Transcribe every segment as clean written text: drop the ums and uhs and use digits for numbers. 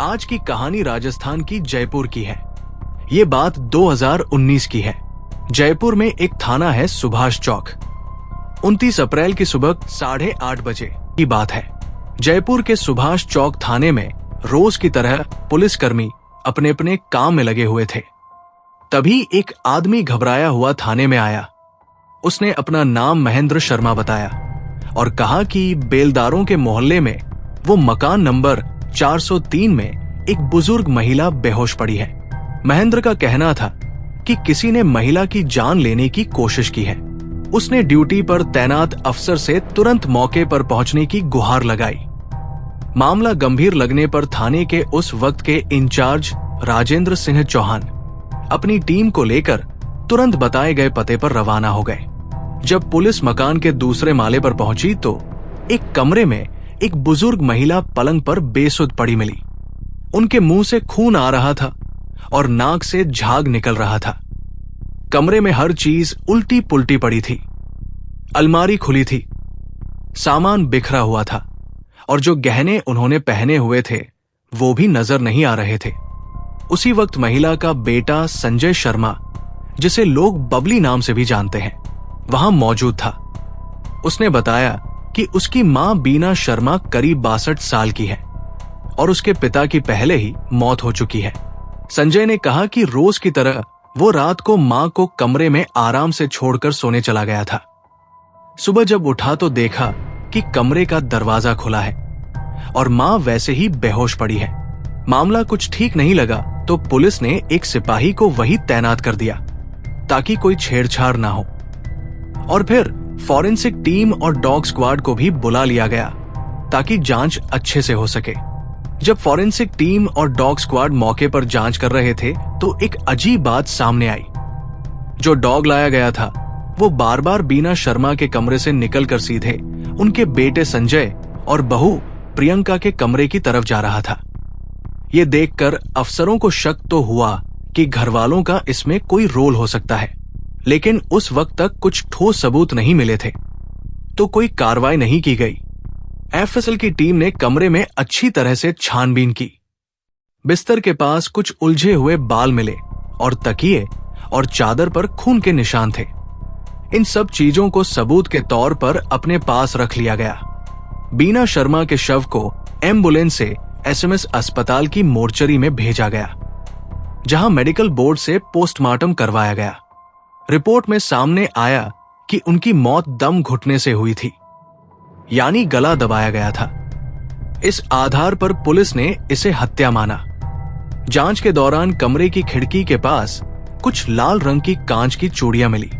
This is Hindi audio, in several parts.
आज की कहानी राजस्थान की जयपुर की है। ये बात 2019 की है। जयपुर में एक थाना है सुभाष चौक। 29 अप्रैल की सुबह 8:30 बजे की बात है। जयपुर के सुभाष चौक थाने में रोज की तरह पुलिसकर्मी अपने अपने काम में लगे हुए थे। तभी एक आदमी घबराया हुआ थाने में आया। उसने अपना नाम महेंद्र शर्मा बताया और कहा कि बेलदारों के मोहल्ले में वो मकान नंबर 403 में एक बुजुर्ग महिला बेहोश पड़ी है। महेंद्र का कहना था कि किसी ने महिला की जान लेने की कोशिश की है। उसने ड्यूटी पर तैनात अफसर से तुरंत मौके पर पहुंचने की गुहार लगाई। मामला गंभीर लगने पर थाने के उस वक्त के इंचार्ज राजेंद्र सिंह चौहान अपनी टीम को लेकर तुरंत बताए गए पते पर रवाना हो गए। जब पुलिस मकान के दूसरे माले पर पहुंची तो एक कमरे में एक बुजुर्ग महिला पलंग पर बेसुध पड़ी मिली। उनके मुंह से खून आ रहा था और नाक से झाग निकल रहा था। कमरे में हर चीज उल्टी पुल्टी पड़ी थी। अलमारी खुली थी, सामान बिखरा हुआ था और जो गहने उन्होंने पहने हुए थे वो भी नजर नहीं आ रहे थे। उसी वक्त महिला का बेटा संजय शर्मा, जिसे लोग बबली नाम से भी जानते हैं, वहां मौजूद था। उसने बताया कि उसकी मां बीना शर्मा करीब 62 साल की है और उसके पिता की पहले ही मौत हो चुकी है। संजय ने कहा कि रोज की तरह वो रात को मां को कमरे में आराम से छोड़कर सोने चला गया था। सुबह जब उठा तो देखा कि कमरे का दरवाजा खुला है और मां वैसे ही बेहोश पड़ी है। मामला कुछ ठीक नहीं लगा तो पुलिस ने एक सिपाही को वहीं तैनात कर दिया ताकि कोई छेड़छाड़ ना हो, और फिर फॉरेंसिक टीम और डॉग स्क्वाड को भी बुला लिया गया ताकि जांच अच्छे से हो सके। जब फॉरेंसिक टीम और डॉग स्क्वाड मौके पर जांच कर रहे थे तो एक अजीब बात सामने आई। जो डॉग लाया गया था वो बार बार बीना शर्मा के कमरे से निकलकर सीधे उनके बेटे संजय और बहू प्रियंका के कमरे की तरफ जा रहा था। ये देखकर अफसरों को शक तो हुआ कि घरवालों का इसमें कोई रोल हो सकता है, लेकिन उस वक्त तक कुछ ठोस सबूत नहीं मिले थे तो कोई कार्रवाई नहीं की गई। एफएसएल की टीम ने कमरे में अच्छी तरह से छानबीन की। बिस्तर के पास कुछ उलझे हुए बाल मिले और तकिए और चादर पर खून के निशान थे। इन सब चीजों को सबूत के तौर पर अपने पास रख लिया गया। बीना शर्मा के शव को एम्बुलेंस से एसएमएस अस्पताल की मोर्चरी में भेजा गया, जहां मेडिकल बोर्ड से पोस्टमार्टम करवाया गया। रिपोर्ट में सामने आया कि उनकी मौत दम घुटने से हुई थी, यानी गला दबाया गया था। इस आधार पर पुलिस ने इसे हत्या माना। जांच के दौरान कमरे की खिड़की के पास कुछ लाल रंग की कांच की चूड़ियां मिली,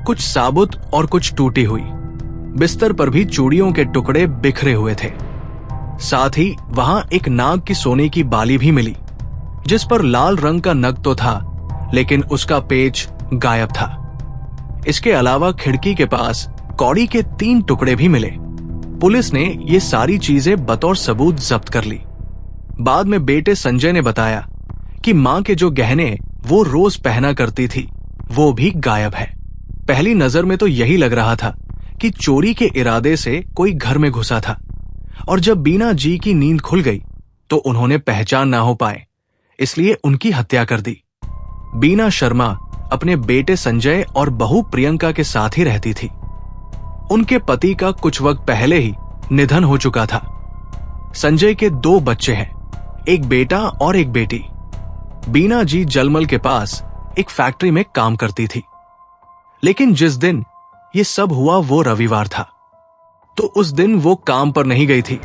कुछ साबुत और कुछ टूटी हुई। बिस्तर पर भी चूड़ियों के टुकड़े बिखरे हुए थे। साथ ही वहां एक नाग की सोने की बाली भी मिली, जिस पर लाल रंग का नग तो था लेकिन उसका पेच गायब था। इसके अलावा खिड़की के पास कौड़ी के 3 टुकड़े भी मिले। पुलिस ने ये सारी चीजें बतौर सबूत जब्त कर ली। बाद में बेटे संजय ने बताया कि मां के जो गहने वो रोज पहना करती थी वो भी गायब है। पहली नजर में तो यही लग रहा था कि चोरी के इरादे से कोई घर में घुसा था, और जब बीना जी की नींद खुल गई तो उन्होंने पहचान ना हो पाए, इसलिए उनकी हत्या कर दी। बीना शर्मा अपने बेटे संजय और बहू प्रियंका के साथ ही रहती थी। उनके पति का कुछ वक्त पहले ही निधन हो चुका था। संजय के 2 बच्चे हैं, एक बेटा और एक बेटी। बीना जी जलमल के पास एक फैक्ट्री में काम करती थी, लेकिन जिस दिन ये सब हुआ वो रविवार था, तो उस दिन वो काम पर नहीं गई थी।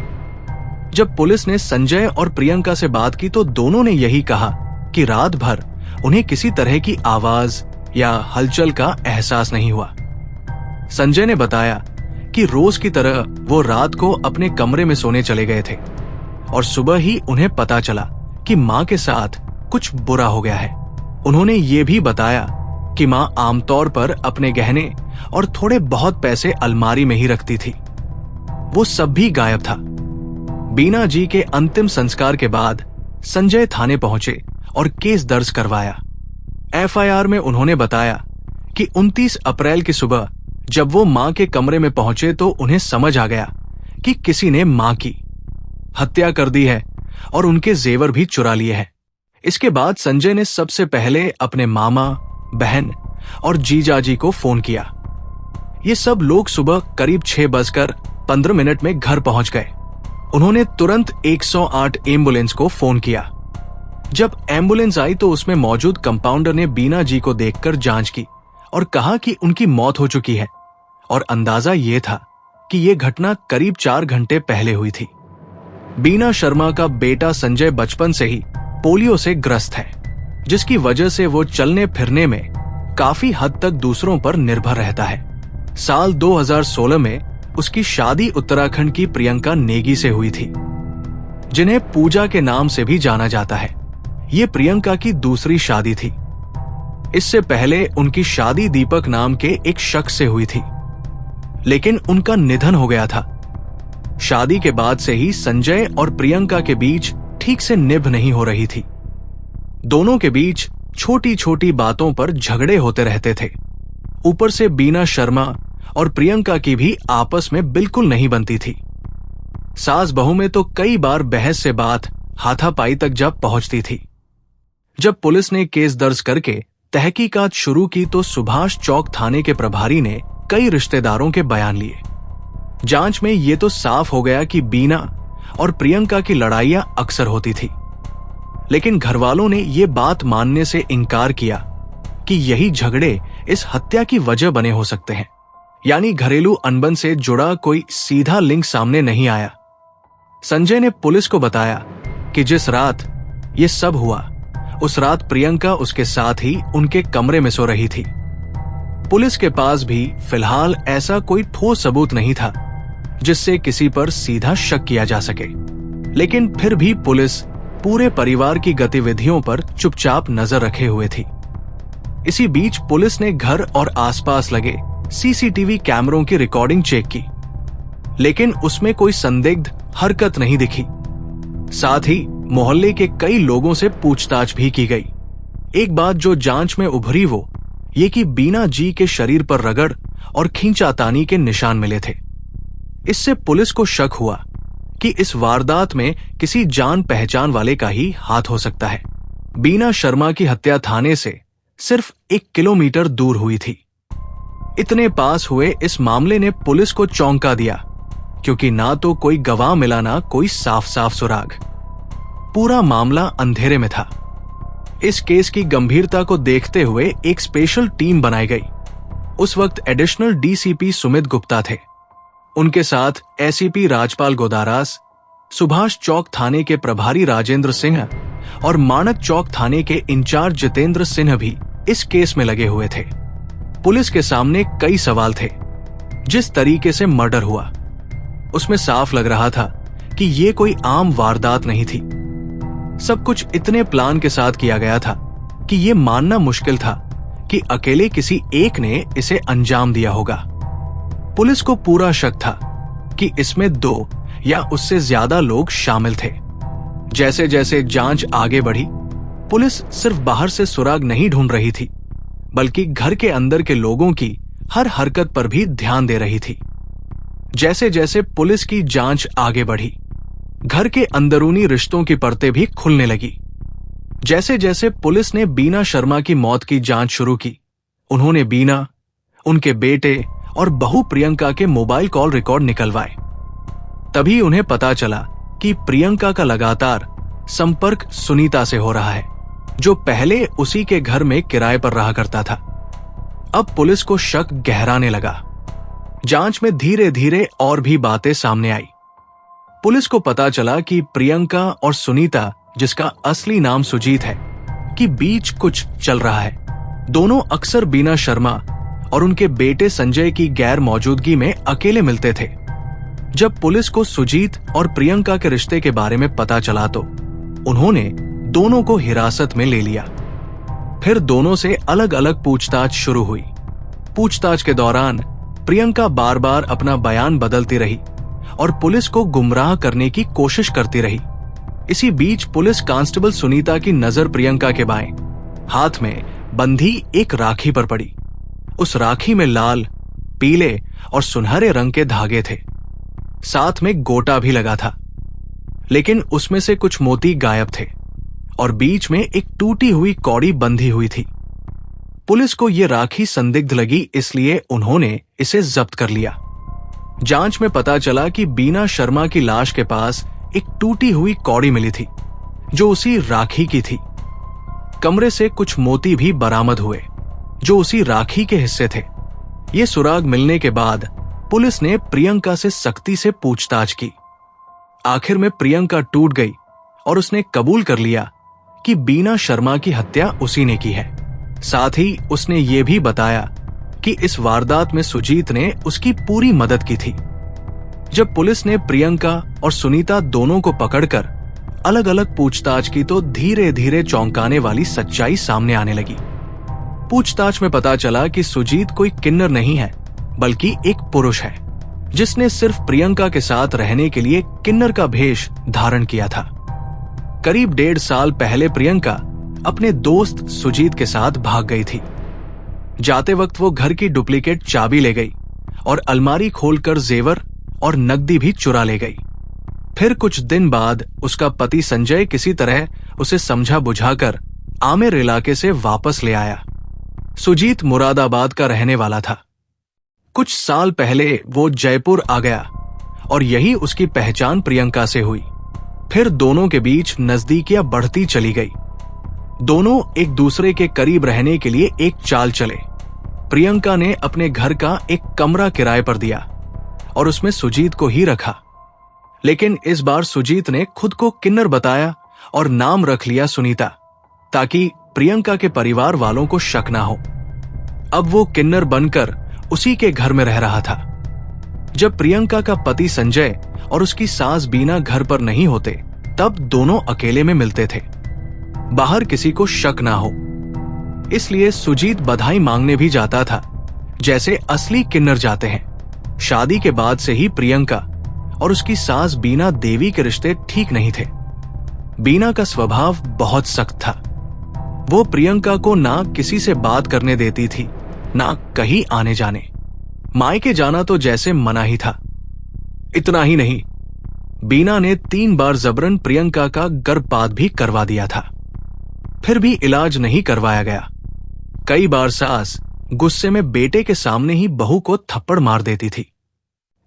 जब पुलिस ने संजय और प्रियंका से बात की तो दोनों ने यही कहा कि रात भर उन्हें किसी तरह की आवाज या हलचल का एहसास नहीं हुआ। संजय ने बताया कि रोज की तरह वो रात को अपने कमरे में सोने चले गए थे और सुबह ही उन्हें पता चला कि मां के साथ कुछ बुरा हो गया है। उन्होंने ये भी बताया कि मां आमतौर पर अपने गहने और थोड़े बहुत पैसे अलमारी में ही रखती थी। वो सब भी गायब था। बीना जी के अंतिम संस्कार के बाद संजय थाने पहुंचे और केस दर्ज करवाया। एफआईआर में उन्होंने बताया कि 29 अप्रैल की सुबह जब वो मां के कमरे में पहुंचे तो उन्हें समझ आ गया कि किसी ने मां की हत्या कर दी है और उनके जेवर भी चुरा लिए हैं। इसके बाद संजय ने सबसे पहले अपने मामा, बहन और जीजाजी को फोन किया। ये सब लोग सुबह करीब 6:15 में घर पहुंच गए। उन्होंने तुरंत 108 एम्बुलेंस को फोन किया। जब एम्बुलेंस आई तो उसमें मौजूद कंपाउंडर ने बीना जी को देखकर जांच की और कहा कि उनकी मौत हो चुकी है, और अंदाजा ये था कि यह घटना करीब 4 घंटे पहले हुई थी। बीना शर्मा का बेटा संजय बचपन से ही पोलियो से ग्रस्त है, जिसकी वजह से वो चलने फिरने में काफी हद तक दूसरों पर निर्भर रहता है। साल 2016 में उसकी शादी उत्तराखंड की प्रियंका नेगी से हुई थी, जिन्हें पूजा के नाम से भी जाना जाता है। ये प्रियंका की दूसरी शादी थी। इससे पहले उनकी शादी दीपक नाम के एक शख्स से हुई थी, लेकिन उनका निधन हो गया था। शादी के बाद से ही संजय और प्रियंका के बीच ठीक से निभ नहीं हो रही थी। दोनों के बीच छोटी छोटी बातों पर झगड़े होते रहते थे। ऊपर से बीना शर्मा और प्रियंका की भी आपस में बिल्कुल नहीं बनती थी। सास बहू में तो कई बार बहस से बात हाथापाई तक जा पहुंचती थी। जब पुलिस ने केस दर्ज करके तहकीकात शुरू की तो सुभाष चौक थाने के प्रभारी ने कई रिश्तेदारों के बयान लिए। जांच में ये तो साफ हो गया कि बीना और प्रियंका की लड़ाइयां अक्सर होती थी, लेकिन घरवालों ने ये बात मानने से इनकार किया कि यही झगड़े इस हत्या की वजह बने हो सकते हैं। यानी घरेलू अनबन से जुड़ा कोई सीधा लिंक सामने नहीं आया। संजय ने पुलिस को बताया कि जिस रात ये सब हुआ, उस रात प्रियंका उसके साथ ही उनके कमरे में सो रही थी। पुलिस के पास भी फिलहाल ऐसा कोई ठोस सबूत नहीं था जिससे किसी पर सीधा शक किया जा सके, लेकिन फिर भी पुलिस पूरे परिवार की गतिविधियों पर चुपचाप नजर रखे हुए थी। इसी बीच पुलिस ने घर और आसपास लगे सीसीटीवी कैमरों की रिकॉर्डिंग चेक की, लेकिन उसमें कोई संदिग्ध हरकत नहीं दिखी। साथ ही मोहल्ले के कई लोगों से पूछताछ भी की गई। एक बात जो जांच में उभरी वो ये कि बीना जी के शरीर पर रगड़ और खींचातानी के निशान मिले थे। इससे पुलिस को शक हुआ कि इस वारदात में किसी जान पहचान वाले का ही हाथ हो सकता है। बीना शर्मा की हत्या थाने से सिर्फ 1 किलोमीटर दूर हुई थी। इतने पास हुए इस मामले ने पुलिस को चौंका दिया, क्योंकि ना तो कोई गवाह मिला, ना कोई साफ साफ सुराग। पूरा मामला अंधेरे में था। इस केस की गंभीरता को देखते हुए एक स्पेशल टीम बनाई गई। उस वक्त एडिशनल डीसीपी सुमित गुप्ता थे। उनके साथ एसीपी राजपाल गोदारास, सुभाष चौक थाने के प्रभारी राजेंद्र सिंह और मानक चौक थाने के इंचार्ज जितेंद्र सिन्हा भी इस केस में लगे हुए थे। पुलिस के सामने कई सवाल थे। जिस तरीके से मर्डर हुआ, उसमें साफ लग रहा था कि ये कोई आम वारदात नहीं थी। सब कुछ इतने प्लान के साथ किया गया था कि ये मानना मुश्किल था कि अकेले किसी एक ने इसे अंजाम दिया होगा। पुलिस को पूरा शक था कि इसमें 2 या उससे ज्यादा लोग शामिल थे। जैसे जैसे जांच आगे बढ़ी, पुलिस सिर्फ बाहर से सुराग नहीं ढूंढ रही थी, बल्कि घर के अंदर के लोगों की हर हरकत पर भी ध्यान दे रही थी। जैसे जैसे पुलिस की जांच आगे बढ़ी, घर के अंदरूनी रिश्तों की परतें भी खुलने लगी। जैसे जैसे पुलिस ने बीना शर्मा की मौत की जांच शुरू की, उन्होंने बीना, उनके बेटे और बहू प्रियंका के मोबाइल कॉल रिकॉर्ड निकलवाए। तभी उन्हें पता चला कि प्रियंका का लगातार संपर्क सुनीता से हो रहा है, जो पहले उसी के घर में किराए पर रहा करता था। अब पुलिस को शक गहराने लगा। जांच में धीरे धीरे और भी बातें सामने आई। पुलिस को पता चला कि प्रियंका और सुनीता, जिसका असली नाम सुजीत है, कि बीच कुछ चल रहा है। दोनों अक्सर बीना शर्मा और उनके बेटे संजय की गैर मौजूदगी में अकेले मिलते थे। जब पुलिस को सुजीत और प्रियंका के रिश्ते के बारे में पता चला तो उन्होंने दोनों को हिरासत में ले लिया। फिर दोनों से अलग अलग पूछताछ शुरू हुई। पूछताछ के दौरान प्रियंका बार बार अपना बयान बदलती रही और पुलिस को गुमराह करने की कोशिश करती रही। इसी बीच पुलिस कांस्टेबल सुनीता की नजर प्रियंका के बाएं हाथ में बंधी एक राखी पर पड़ी। उस राखी में लाल, पीले और सुनहरे रंग के धागे थे। साथ में गोटा भी लगा था। लेकिन उसमें से कुछ मोती गायब थे और बीच में एक टूटी हुई कौड़ी बंधी हुई थी। पुलिस को यह राखी संदिग्ध लगी, इसलिए उन्होंने इसे जब्त कर लिया। जांच में पता चला कि बीना शर्मा की लाश के पास एक टूटी हुई कौड़ी मिली थी जो उसी राखी की थी। कमरे से कुछ मोती भी बरामद हुए जो उसी राखी के हिस्से थे। ये सुराग मिलने के बाद पुलिस ने प्रियंका से सख्ती से पूछताछ की। आखिर में प्रियंका टूट गई और उसने कबूल कर लिया कि बीना शर्मा की हत्या उसी ने की है। साथ ही उसने ये भी बताया कि इस वारदात में सुजीत ने उसकी पूरी मदद की थी। जब पुलिस ने प्रियंका और सुनीता दोनों को पकड़कर अलग अलग पूछताछ की तो धीरे धीरे चौंकाने वाली सच्चाई सामने आने लगी। पूछताछ में पता चला कि सुजीत कोई किन्नर नहीं है, बल्कि एक पुरुष है जिसने सिर्फ प्रियंका के साथ रहने के लिए किन्नर का भेष धारण किया था। करीब 1.5 साल पहले प्रियंका अपने दोस्त सुजीत के साथ भाग गई थी। जाते वक्त वो घर की डुप्लीकेट चाबी ले गई और अलमारी खोलकर जेवर और नकदी भी चुरा ले गई। फिर कुछ दिन बाद उसका पति संजय किसी तरह उसे समझा बुझाकर आमेर इलाके से वापस ले आया। सुजीत मुरादाबाद का रहने वाला था। कुछ साल पहले वो जयपुर आ गया और यही उसकी पहचान प्रियंका से हुई। फिर दोनों के बीच नजदीकियां बढ़ती चली गई। दोनों एक दूसरे के करीब रहने के लिए एक चाल चले। प्रियंका ने अपने घर का एक कमरा किराए पर दिया और उसमें सुजीत को ही रखा। लेकिन इस बार सुजीत ने खुद को किन्नर बताया और नाम रख लिया सुनीता, ताकि प्रियंका के परिवार वालों को शक ना हो। अब वो किन्नर बनकर उसी के घर में रह रहा था। जब प्रियंका का पति संजय और उसकी सास बीना घर पर नहीं होते, तब दोनों अकेले में मिलते थे, बाहर किसी को शक ना हो। इसलिए सुजीत बधाई मांगने भी जाता था जैसे असली किन्नर जाते हैं। शादी के बाद से ही प्रियंका और उसकी सास बीना देवी के रिश्ते ठीक नहीं थे। बीना का स्वभाव बहुत सख्त था। वो प्रियंका को ना किसी से बात करने देती थी, ना कहीं आने जाने। मायके जाना तो जैसे मना ही था। इतना ही नहीं, बीना ने 3 बार जबरन प्रियंका का गर्भपात भी करवा दिया था। फिर भी इलाज नहीं करवाया गया। कई बार सास गुस्से में बेटे के सामने ही बहू को थप्पड़ मार देती थी।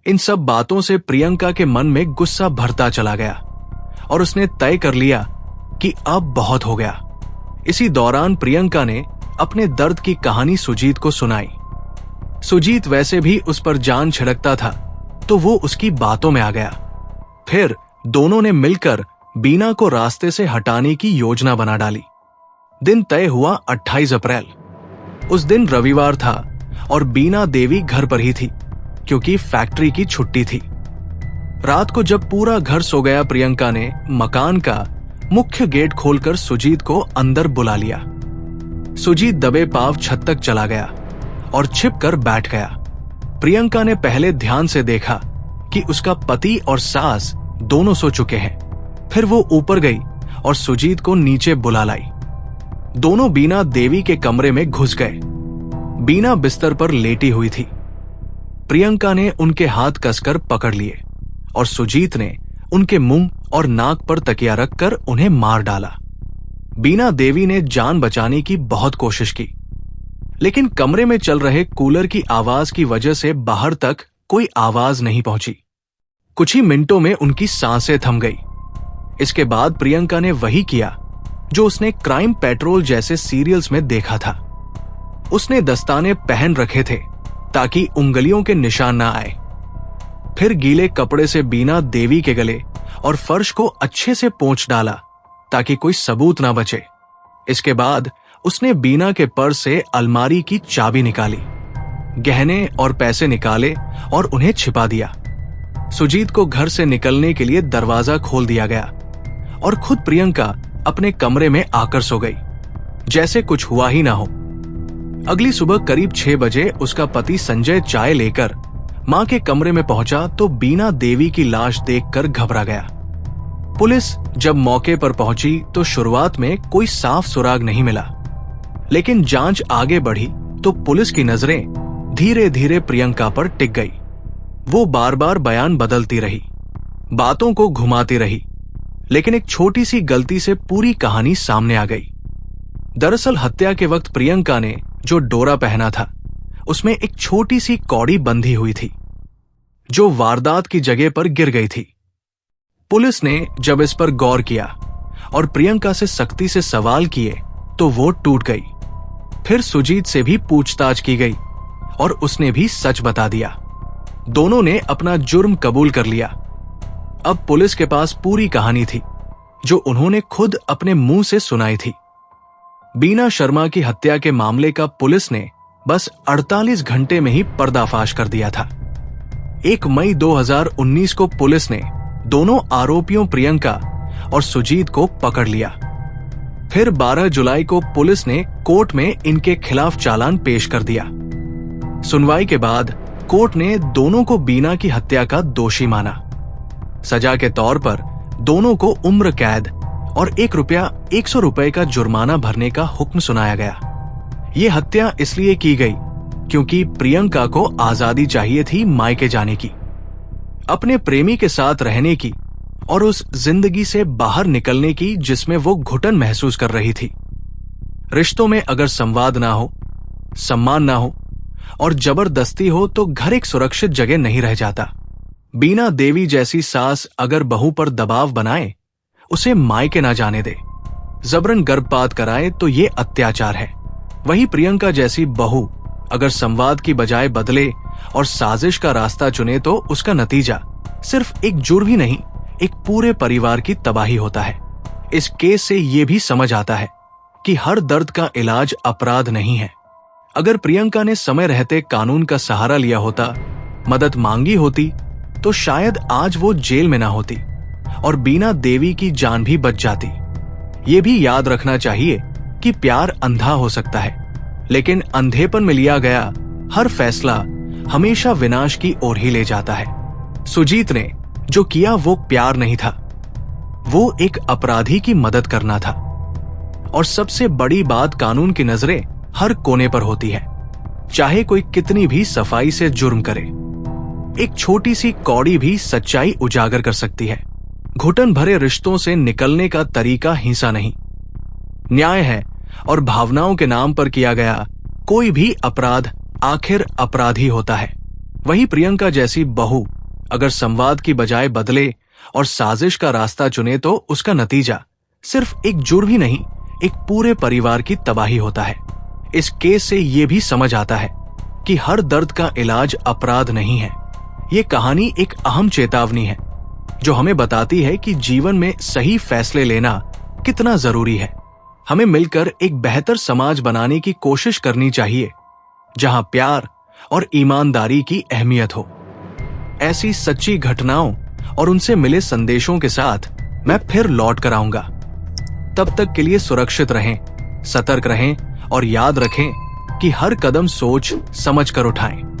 इन सब बातों से प्रियंका के मन में गुस्सा भरता चला गया और उसने तय कर लिया कि अब बहुत हो गया। इसी दौरान प्रियंका ने अपने दर्द की कहानी सुजीत को सुनाई। सुजीत वैसे भी उस पर जान छिड़कता था, तो वो उसकी बातों में आ गया। फिर दोनों ने मिलकर बीना को रास्ते से हटाने की योजना बना डाली। दिन तय हुआ 28 अप्रैल। उस दिन रविवार था और बीना देवी घर पर ही थी, क्योंकि फैक्ट्री की छुट्टी थी। रात को जब पूरा घर सो गया, प्रियंका ने मकान का मुख्य गेट खोलकर सुजीत को अंदर बुला लिया। सुजीत दबे पांव छत तक चला गया और छिपकर बैठ गया। प्रियंका ने पहले ध्यान से देखा कि उसका पति और सास दोनों सो चुके हैं। फिर वो ऊपर गई और सुजीत को नीचे बुला लाई। दोनों बीना देवी के कमरे में घुस गए। बीना बिस्तर पर लेटी हुई थी। प्रियंका ने उनके हाथ कसकर पकड़ लिए और सुजीत ने उनके मुंह और नाक पर तकिया रखकर उन्हें मार डाला। बीना देवी ने जान बचाने की बहुत कोशिश की, लेकिन कमरे में चल रहे कूलर की आवाज की वजह से बाहर तक कोई आवाज नहीं पहुंची। कुछ ही मिनटों में उनकी सांसें थम गई। इसके बाद प्रियंका ने वही किया जो उसने क्राइम पेट्रोल जैसे सीरियल्स में देखा था। उसने दस्ताने पहन रखे थे ताकि उंगलियों के निशान ना आए। फिर गीले कपड़े से बीना देवी के गले और फर्श को अच्छे से पोंछ डाला ताकि कोई सबूत ना बचे। इसके बाद उसने बीना के पर्स से अलमारी की चाबी निकाली, गहने और पैसे निकाले और उन्हें छिपा दिया। सुजीत को घर से निकलने के लिए दरवाजा खोल दिया गया और खुद प्रियंका अपने कमरे में आकर सो गई, जैसे कुछ हुआ ही ना हो। अगली सुबह करीब 6 बजे उसका पति संजय चाय लेकर मां के कमरे में पहुंचा तो बीना देवी की लाश देखकर घबरा गया। पुलिस जब मौके पर पहुंची तो शुरुआत में कोई साफ सुराग नहीं मिला, लेकिन जांच आगे बढ़ी तो पुलिस की नजरें धीरे धीरे प्रियंका पर टिक गई। वो बार बार बयान बदलती रही, बातों को घुमाती रही लेकिन एक छोटी सी गलती से पूरी कहानी सामने आ गई। दरअसल हत्या के वक्त प्रियंका ने जो डोरा पहना था उसमें एक छोटी सी कौड़ी बंधी हुई थी जो वारदात की जगह पर गिर गई थी। पुलिस ने जब इस पर गौर किया और प्रियंका से सख्ती से सवाल किए तो वो टूट गई। फिर सुजीत से भी पूछताछ की गई और उसने भी सच बता दिया। दोनों ने अपना जुर्म कबूल कर लिया। अब पुलिस के पास पूरी कहानी थी जो उन्होंने खुद अपने मुंह से सुनाई थी। बीना शर्मा की हत्या के मामले का पुलिस ने बस 48 घंटे में ही पर्दाफाश कर दिया था। 1 मई 2019 को पुलिस ने दोनों आरोपियों प्रियंका और सुजीत को पकड़ लिया। फिर 12 जुलाई को पुलिस ने कोर्ट में इनके खिलाफ चालान पेश कर दिया। सुनवाई के बाद कोर्ट ने दोनों को बीना की हत्या का दोषी माना। सजा के तौर पर दोनों को उम्र कैद और ₹100 का जुर्माना भरने का हुक्म सुनाया गया। ये हत्या इसलिए की गई क्योंकि प्रियंका को आजादी चाहिए थी मायके जाने की, अपने प्रेमी के साथ रहने की और उस जिंदगी से बाहर निकलने की जिसमें वो घुटन महसूस कर रही थी। रिश्तों में अगर संवाद ना हो, सम्मान ना हो और जबरदस्ती हो तो घर एक सुरक्षित जगह नहीं रह जाता। बीना देवी जैसी सास अगर बहू पर दबाव बनाए, उसे मायके ना जाने दे, जबरन गर्भपात कराए तो ये अत्याचार है। वही प्रियंका जैसी बहू अगर संवाद की बजाय बदले और साजिश का रास्ता चुने तो उसका नतीजा सिर्फ एक जुर्म ही नहीं, एक पूरे परिवार की तबाही होता है। इस केस से ये भी समझ आता है कि हर दर्द का इलाज अपराध नहीं है। अगर प्रियंका ने समय रहते कानून का सहारा लिया होता, मदद मांगी होती, तो शायद आज वो जेल में ना होती और बीना देवी की जान भी बच जाती। ये भी याद रखना चाहिए कि प्यार अंधा हो सकता है, लेकिन अंधेपन में लिया गया हर फैसला हमेशा विनाश की ओर ही ले जाता है। सुजीत ने जो किया वो प्यार नहीं था, वो एक अपराधी की मदद करना था। और सबसे बड़ी बात, कानून की नजरें हर कोने पर होती है, चाहे कोई कितनी भी सफाई से जुर्म करे। एक छोटी सी कौड़ी भी सच्चाई उजागर कर सकती है। घुटन भरे रिश्तों से निकलने का तरीका हिंसा नहीं, न्याय है और भावनाओं के नाम पर किया गया कोई भी अपराध आखिर अपराधी होता है। वही प्रियंका जैसी बहू अगर संवाद की बजाय बदले और साजिश का रास्ता चुने तो उसका नतीजा सिर्फ एक जुर्म ही नहीं, एक पूरे परिवार की तबाही होता है। इस केस से ये भी समझ आता है कि हर दर्द का इलाज अपराध नहीं है। ये कहानी एक अहम चेतावनी है जो हमें बताती है कि जीवन में सही फैसले लेना कितना जरूरी है। हमें मिलकर एक बेहतर समाज बनाने की कोशिश करनी चाहिए जहां प्यार और ईमानदारी की अहमियत हो। ऐसी सच्ची घटनाओं और उनसे मिले संदेशों के साथ मैं फिर लौट कर आऊंगा। तब तक के लिए सुरक्षित रहें, सतर्क रहें और याद रखें कि हर कदम सोच समझ कर उठाएं।